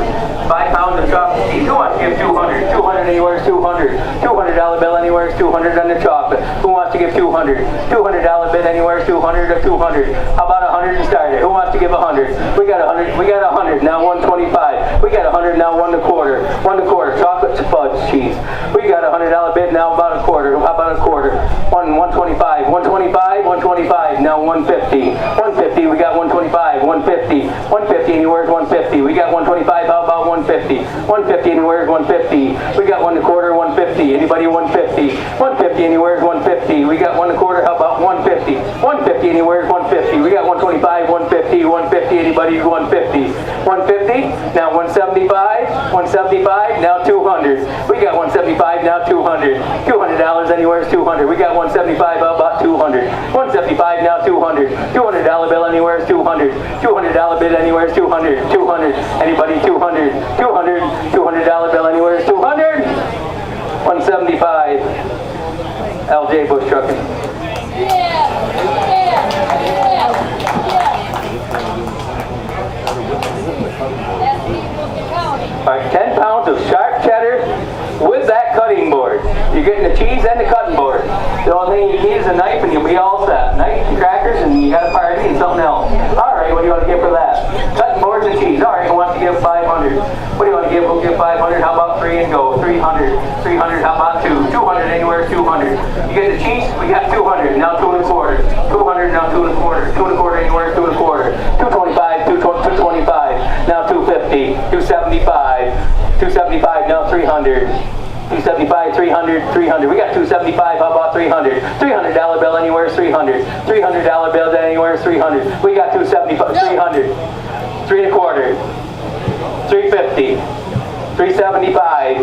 5 pounds of chocolate cheese? Who wants to give 200? 200 anywhere is 200. $200 bill anywhere is 200 on the chocolate. Who wants to give 200? $200 bid anywhere is 200 or 200. How about 100 and started? Who wants to give 100? We got 100. We got 100 now 125. We got 100 now 1 1/4. 1 1/4 chocolate fudge cheese. We got $100 bid now about 1/4. How about 1/4? 125. 125. 125 now 150. 150. We got 125. 150. 150 anywhere is 150. We got 125. How about 150? 150 anywhere is 150. We got 1 1/4. 150. Anybody 150? 150 anywhere is 150. We got 1 1/4. How about 150? 150 anywhere is 150. We got 125. 150. 150. Anybody 150? 150. Now 175. 175. Now 200. We got 175. Now 200. $200 anywhere is 200. We got 175. How about 200? 175 now 200. $200 bill anywhere is 200. $200 bill anywhere is 200. 200. Anybody 200? 200. $200 bill anywhere is 200. 175. LJ Bush Trucking. All right, 10 pounds of sharp cheddar with that cutting board. You're getting the cheese and the cutting board. The only thing you need is a knife and you'll be all set. Knife and crackers and you got a party and something else. All right, what do you want to give for that? Cutting boards and cheese. All right, who wants to give 500? What do you want to give? We'll give 500. How about 3 and go? 300. 300. How about 2? 200 anywhere is 200. You get the cheese? We got 200. Now 2 1/4. 200. Now 2 1/4. 2 1/4 anywhere is 2 1/4. 225. 225. Now 250. 275. 275, now 300. 275, 300, 300. We got 275, how about 300? $300 bill anywhere is 300. $300 bill anywhere is 300. We got 275, 300. 3 1/4. 350. 375.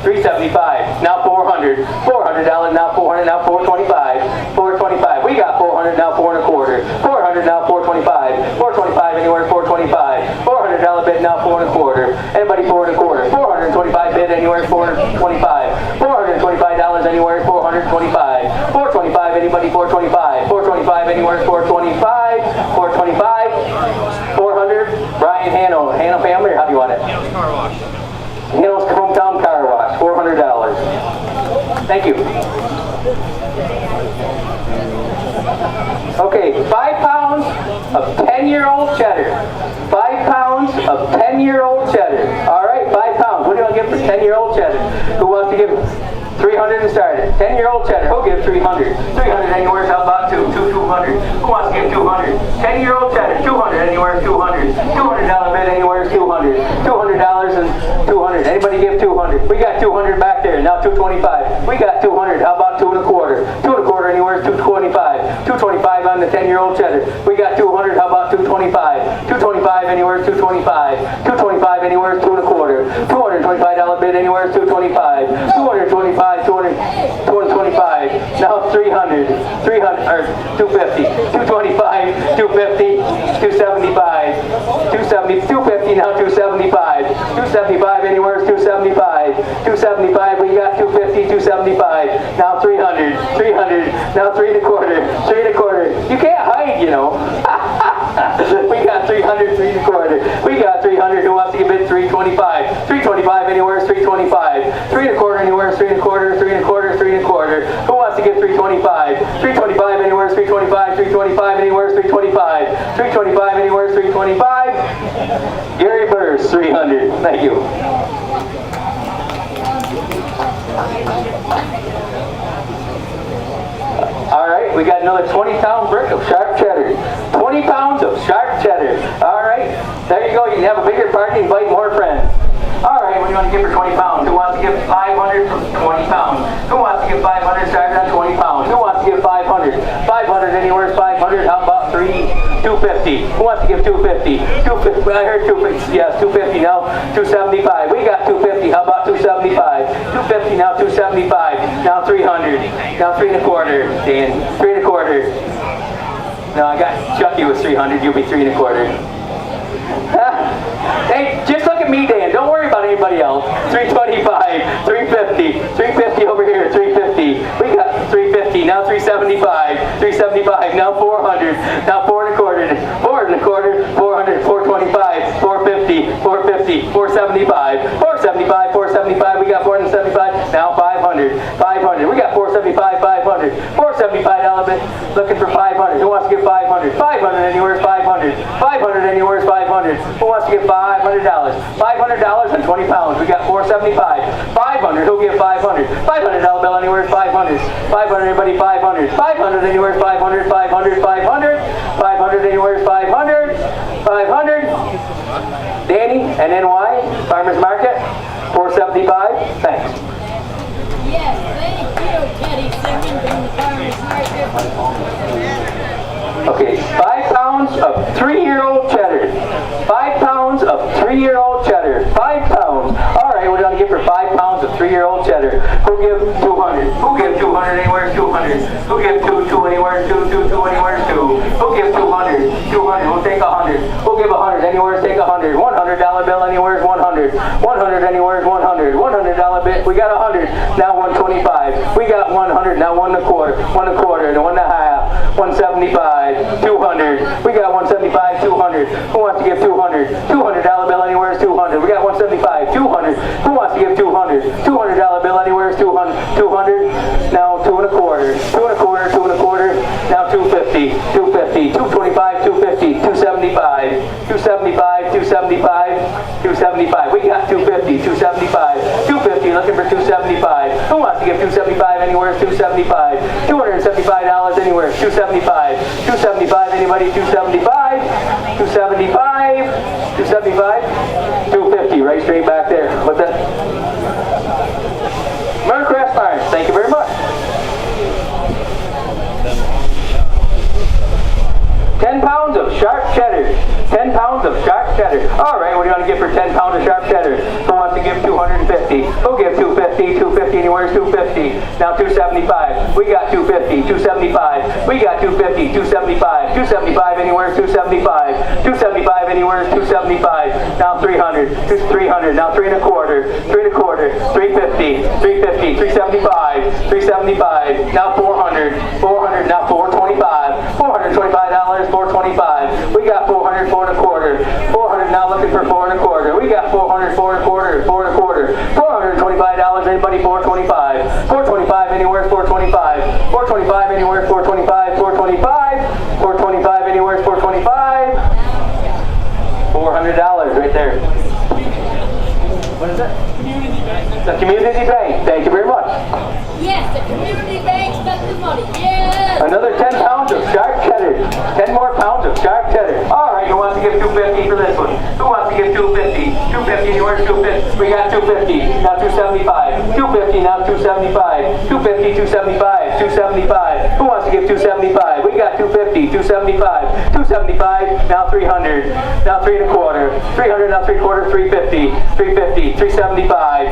375. Now 400. $400 now 400. Now 425. 425. We got 400 now 4 1/4. 400 now 425. 425 anywhere 425. $400 bid now 4 1/4. Anybody 4 1/4. 425 bid anywhere 425. $425 anywhere 425. 425 anybody 425. 425 anywhere 425. 425. 400. Brian Hanno. Hanno family, or how do you want it? Hanno's hometown car wash. $400. Thank you. Okay, 5 pounds of 10-year-old cheddar. 5 pounds of 10-year-old cheddar. All right, 5 pounds. What do you want to give for 10-year-old cheddar? Who wants to give 300 and start it? 10-year-old cheddar. Who'll give 300? 300 anywhere. How about 2? 200. Who wants to give 200? 10-year-old cheddar. 200 anywhere. 200. $200 bid anywhere is 200. $200 and 200. Anybody give 200? We got 200 back there. Now 225. We got 200. How about 2 1/4? 2 1/4 anywhere is 225. 225 on the 10-year-old cheddar. We got 200. How about 225? 225 anywhere is 225. 225 anywhere is 2 1/4. $225 bid anywhere is 225. 225. 225. Now 300. 300 or 250. 225. 250. 275. 270. 250. Now 275. 275 anywhere is 275. 275. We got 250. 275. Now 300. 300. Now 3 1/4. 3 1/4. You can't hide, you know. We got 300. 3 1/4. We got 300. Who wants to give it 325? 325 anywhere is 325. 3 1/4 anywhere is 3 1/4. 3 1/4. 3 1/4. Who wants to give 325? 325 anywhere is 325. 325 anywhere is 325. 325 anywhere is 325. Gary Burrs, 300. Thank you. All right, we got another 20-pound brick of sharp cheddar. 20 pounds of sharp cheddar. All right, there you go. You can have a bigger party, invite more friends. All right, what do you want to give for 20 pounds? Who wants to give 500 for 20 pounds? Who wants to give 500 started on 20 pounds? Who wants to give 500? 500 anywhere is 500. How about 250? Who wants to give 250? 250. I heard 250. Yes, 250 now. 275. We got 250. How about 275? 250 now. 275. Now 300. Now 3 1/4. Dan, 3 1/4. No, I got Chucky with 300. You'll be 3 1/4. Hey, just look at me, Dan. Don't worry about anybody else. 325, 350, 350 over here, 350. We got 350, now 375, 375, now 400, now 4 1/4, 4 1/4, 400, 425, 450, 450, 475, 475, 475. We got 475, now 500, 500. We got 475, 500, $475 looking for 500. Who wants to give 500? 500 anywhere is 500. 500 anywhere is 500. Who wants to give $500? $500 and 20 pounds. We got 475. 500. Who'll give 500? $500 bill anywhere is 500. 500 anybody 500. 500 anywhere is 500. 500. 500. 500 anywhere is 500. 500. Danny and NY Farmers Market 475. Thanks. Yes, thank you, Teddy Simmons from the Farmers Market. Okay, 5 pounds of 3-year-old cheddar. 5 pounds of 3-year-old cheddar. 5 pounds. All right, we're going to give for 5 pounds of 3-year-old cheddar. Who give 200? Who give 200 anywhere? 200. Who give 2 anywhere? 2 anywhere? 2. 2. Who'll give 200? 200. We'll take 100. We'll give 100. Anywhere's take 100. $100 bill. Anywhere's 100. 100. Anywhere's 100. $100 bit. We got 100. Now 125. We got 100. Now 1 1/4. 1 1/4. And 1 1/2. 175. 200. We got 175. 200. Who wants to give 200? $200 bill. Anywhere's 200. We got 175. 200. Who wants to give 200? $200 bill. Anywhere's 200. 200. Now 2 1/4. 2 1/4. 2 1/4. Now 250. 250. 225. 250. 275. 275. 275. 275. We got 250. 275. 250. Looking for 275. Who wants to give 275? Anywhere's 275. $275 anywhere. 275. 275. Anybody? 275. 275. 275. 250. Right straight back there. What's that? Mercrest Farms. Thank you very much. 10 pounds of sharp cheddar. 10 pounds of sharp cheddar. All right, what do you want to give for 10 pounds of sharp cheddar? Who wants to give 250? Who'll give 250? 250. Anywhere's 250? Now 275. We got 250. 275. We got 250. 275. 275. Anywhere's 275. 275. Anywhere's 275. Now 300. 300. Now 3 1/4. 3 1/4. 350. 350. 375. 375. Now 400. 400. Now 425. $425. 425. We got 400. 4 1/4. 400. Now looking for 4 1/4. We got 400. 4 1/4. 4 1/4. $425. Anybody? 425. 425. Anywhere's 425. 425. Anywhere's 425. 425. 425. Anywhere's 425. $400 right there. What is that? The community bank. Thank you very much. Yes, the community bank spent the money. Yeah. Another 10 pounds of sharp cheddar. 10 more pounds of sharp cheddar. All right, who wants to give 250 for this one? Who wants to give 250? 250. Anywhere's 250? We got 250. Now 275. 250. Now 275. 250. 275. 275. Who wants to give 275? We got 250. 275. 275. Now 300. Now 3 1/4. 300. Now 3 1/4. 350. 350. 375.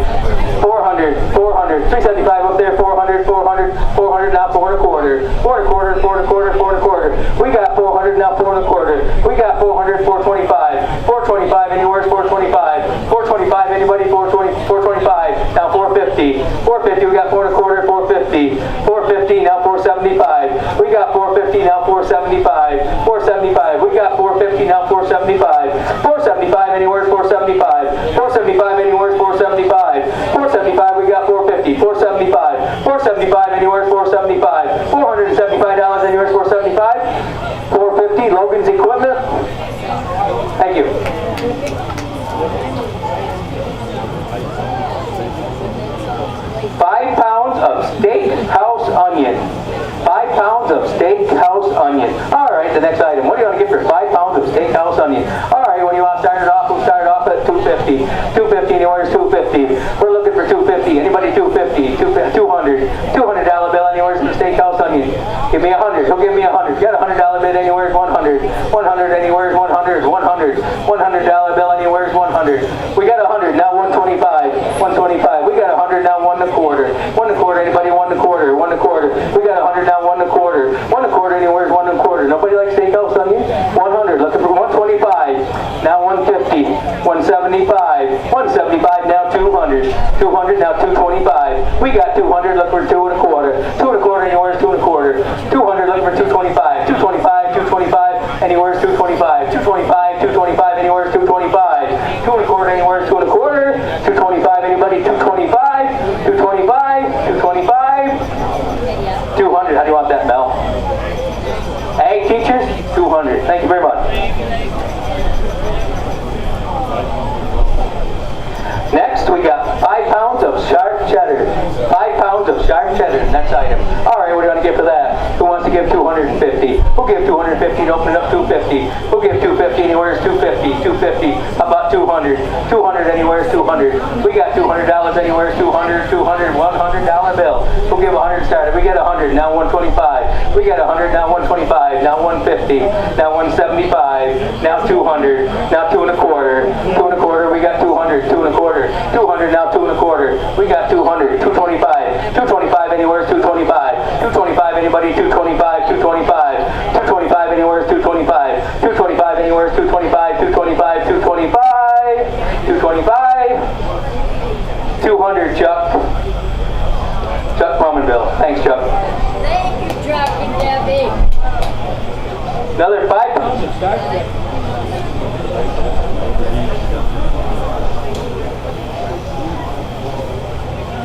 400. 400. 375 up there. 400. 400. 400. Now 4 1/4. 4 1/4. 4 1/4. 4 1/4. We got 400. Now 4 1/4. We got 400. 425. 425. Anywhere's 425. 425. Anybody? 425. Now 450. 450. We got 4 1/4. 450. 450. Now 475. We got 450. Now 475. 475. We got 450. Now 475. 475. Anywhere's 475. 475. Anywhere's 475. 475. We got 450. 475. 475. Anywhere's 475. $475. Anywhere's 475. 450. Logan's Equipment. Thank you. $5 pounds of steakhouse onion. 5 pounds of steakhouse onion. All right, the next item. What do you want to get for 5 pounds of steakhouse onion? All right, when you want to start it off, we'll start it off at 250. 250. Anywhere's 250. We're looking for 250. Anybody? 250. 200. $200 bill. Anywhere's the steakhouse onion. Give me 100. He'll give me 100. Got a $100 bill. Anywhere's 100. 100. Anywhere's 100. 100. $100 bill. Anywhere's 100. We got 100. Now 125. 125. We got 100. Now 1 1/4. 1 1/4. Anybody? 1 1/4. 1 1/4. We got 100. Now 1 1/4. 1 1/4. Anywhere's 1 1/4. Nobody likes steakhouse onion? 100. Looking for 125. Now 150. 175. 175. Now 200. 200. Now 225. We got 200. Look for 2 1/4. 2 1/4. Anywhere's 2 1/4. 200. Looking for 225. 225. 225. Anywhere's 225. 225. 225. Anywhere's 225. 2 1/4. Anywhere's 2 1/4. 225. Anybody? 225. 225. 225. 200. How do you want that, Mel? Ag teachers? 200. Thank you very much. Next, we got 5 pounds of sharp cheddar. 5 pounds of sharp cheddar. Next item. All right, what do you want to give for that? Who wants to give 250? Who'll give 250 to open it up? 250. Who'll give 250? Anywhere's 250. 250. How about 200? 200. Anywhere's 200. We got $200. Anywhere's 200. 200. $100 bill. Who'll give 100 started? We got 100. Now 125. We got 100. Now 125. Now 150. Now 175. Now 200. Now 2 1/4. 2 1/4. We got 200. 2 1/4. 200. Now 2 1/4. We got 200. 225. 225. Anywhere's 225. 225. Anybody? 225. 225. 225. 200, Chuck. Chuck Plumbinville. Thanks, Chuck. Thank you, Chuck and Debbie. Another 5 pounds of sharp cheddar.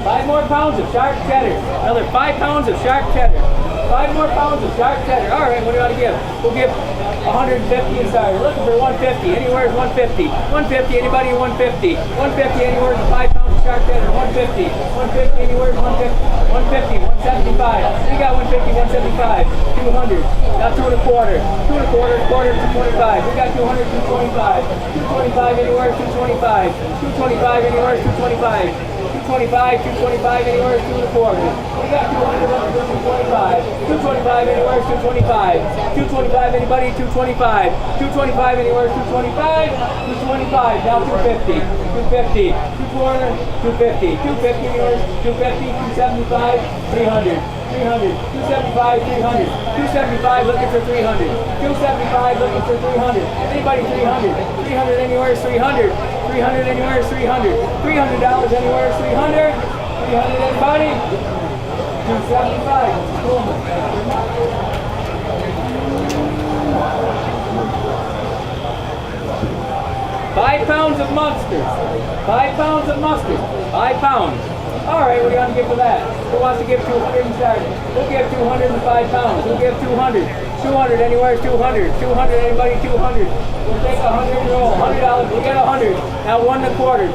5 more pounds of sharp cheddar. Another 5 pounds of sharp cheddar. 5 more pounds of sharp cheddar. All right, what do you want to give? We'll give 150 inside. We're looking for 150. Anywhere is 150. 150. Anybody 150. 150. Anywhere is 5 pounds of sharp cheddar. 150. 150. Anywhere is 150. 150. 175. We got 150. 175. 200. Now 2 1/4. 2 1/4. Quarter. 225. We got 200. 225. 225. Anywhere is 225. 225. Anywhere is 225. 225, 225, anywhere is 2 1/4. We got 200, 225. 225, anywhere is 225. 225, anybody, 225. 225, anywhere is 225. 225, now 250. 250, 2/4, 250. 250, anywhere is 250. 275, 300. 300, 275, 300. 275, looking for 300. 275, looking for 300. Anybody 300. 300, anywhere is 300. 300, anywhere is 300. $300, anywhere is 300. 300, anybody? 275. Cool. 5 pounds of mustard. 5 pounds of mustard. 5 pounds. All right, what do you want to give for that? Who wants to give 200 and start? We'll give 205 pounds. We'll give 200. 200, anywhere is 200. 200, anybody 200. We'll take 100 and roll. $100, we'll get 100. Now 1 1/4.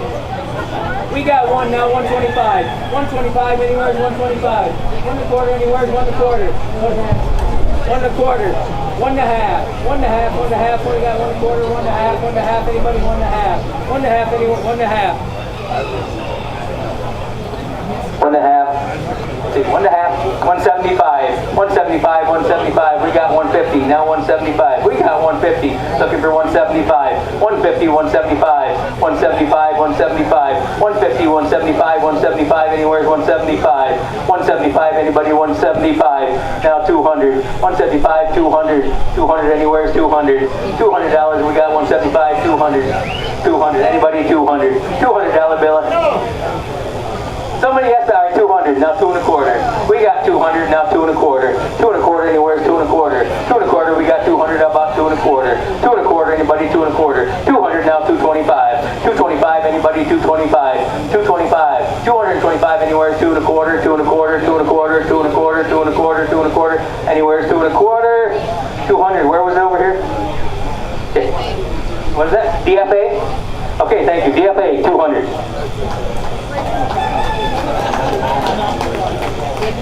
We got 1, now 125. 125, anywhere is 125. 1 1/4, anywhere is 1 1/4. 1 1/4. 1 1/2. 1 1/2, 1 1/2. What do we got? 1 1/4, 1 1/2, 1 1/2. Anybody 1 1/2. 1 1/2, anyone 1 1/2. 1 1/2. 1 1/2. 175. 175. 175. We got 150. Now 175. We got 150. Looking for 175. 150. 175. 175. 175. 150. 175. 175. Anywhere is 175. 175. Anybody 175. Now 200. 175. 200. 200. Anywhere is 200. $200. We got 175. 200. 200. Anybody 200. $200 bill. Somebody has to, all right, 200, now 2 1/4. We got 200, now 2 1/4. 2 1/4, anywhere is 2 1/4. 2 1/4, we got 200, how about 2 1/4? 2 1/4, anybody 2 1/4. 200, now 225. 225, anybody 225. 225. 225, anywhere is 2 1/4. 2 1/4. 2 1/4. 2 1/4. 2 1/4. 2 1/4. Anywhere is 2 1/4. 200, where was it over here? What is that? DFA? Okay, thank you. DFA, 200.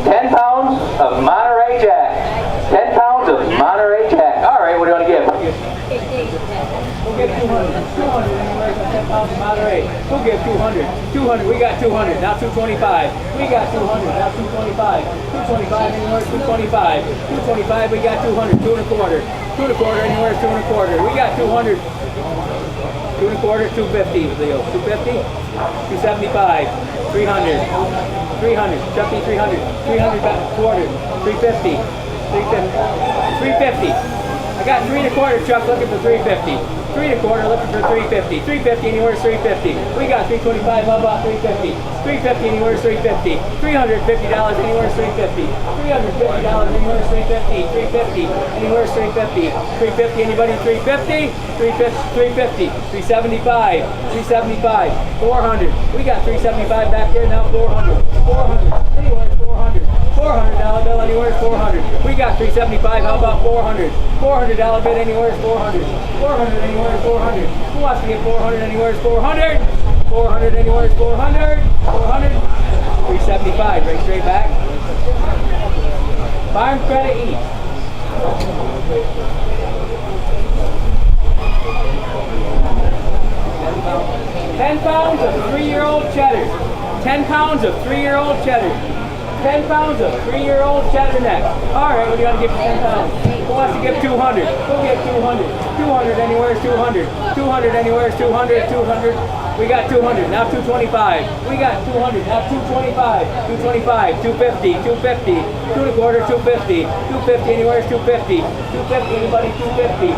10 pounds of Monterey Jack. 10 pounds of Monterey Jack. All right, what do you want to give? We'll give 200. 200, anywhere from 10 pounds of Monterey. We'll give 200. 200, we got 200. Now 225. We got 200. Now 225. 225, anywhere 225. 225, we got 200. 2 1/4. 2 1/4, anywhere 2 1/4. We got 200. 2 1/4, 250, Leo. 250, 275, 300, 300, Chucky 300, 300 back, 200, 350, 350, 350. I got 3 1/4, Chuck, looking for 350. 3 1/4, looking for 350. 350, anywhere's 350. We got 325, how about 350? 350, anywhere's 350. $350, anywhere's 350. $350, anywhere's 350. 350, anywhere's 350. 350, anybody 350? 350, 375, 375, 400. We got 375 back there, now 400. 400, anywhere's 400. $400 bill, anywhere's 400. We got 375, how about 400? $400 bid, anywhere's 400. 400, anywhere's 400. Who wants to get 400, anywhere's 400? 400, anywhere's 400. 400, 375, right straight back. Farm Credit East. 10 pounds of 3-year-old cheddar. 10 pounds of 3-year-old cheddar. 10 pounds of 3-year-old cheddar neck. All right, what do you want to give for 10 pounds? Who wants to give 200? We'll give 200. 200, anywhere's 200. 200, anywhere's 200. 200. We got 200, now 225. We got 200, now 225. 225, 250, 250. 2 1/4, 250. 250, anywhere's 250. 250, anybody 250.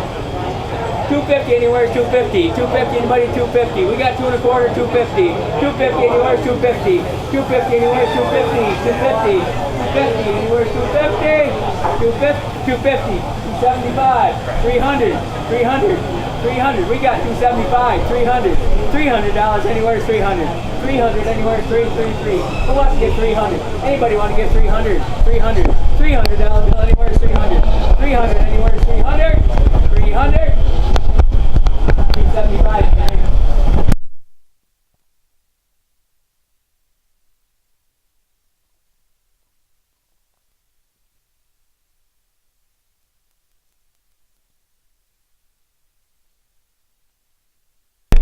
250 anywhere, 250. 250 anybody, 250. We got 2 1/4, 250. 250 anywhere, 250. 250 anywhere, 250. 250. 250 anywhere, 250. 250. 275. 300. 300. 300. We got 275. 300. $300 anywhere, 300. 300 anywhere, 333. Who wants to get 300? Anybody want to get 300? 300. $300 bill anywhere, 300. 300 anywhere, 300. 300. 275.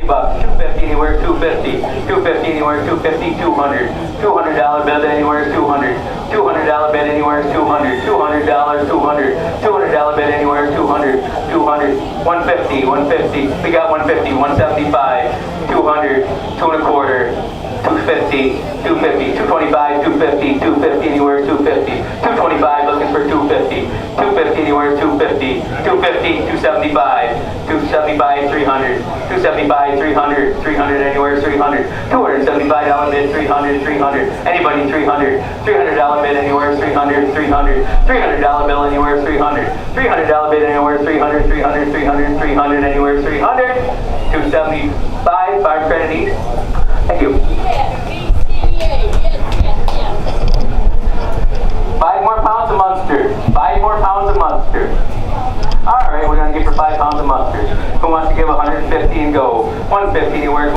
$250 anywhere, 250. 250 anywhere, 250. 200. $200 bill anywhere, 200. $200 bid anywhere, 200. $200, 200. $200 bid anywhere, 200. 200. 150. 150. We got 150. 175. 200. 2 1/4. 250. 250. 225. 250. 250 anywhere, 250. 225 looking for 250. 250 anywhere, 250. 250. 275. 275. 300. 275. 300. 300 anywhere, 300. $275 bid, 300. 300. Anybody, 300. $300 bid anywhere, 300. 300. $300 bill anywhere, 300. $300 bid anywhere, 300. 300. 300. 300 anywhere, 300. 275. 5 credit east. Thank you. Yes. 5 more pounds of mustard. 5 more pounds of mustard. All right, we're gonna give her 5 pounds of mustard. Who wants to give 150 and go? 150 anywhere.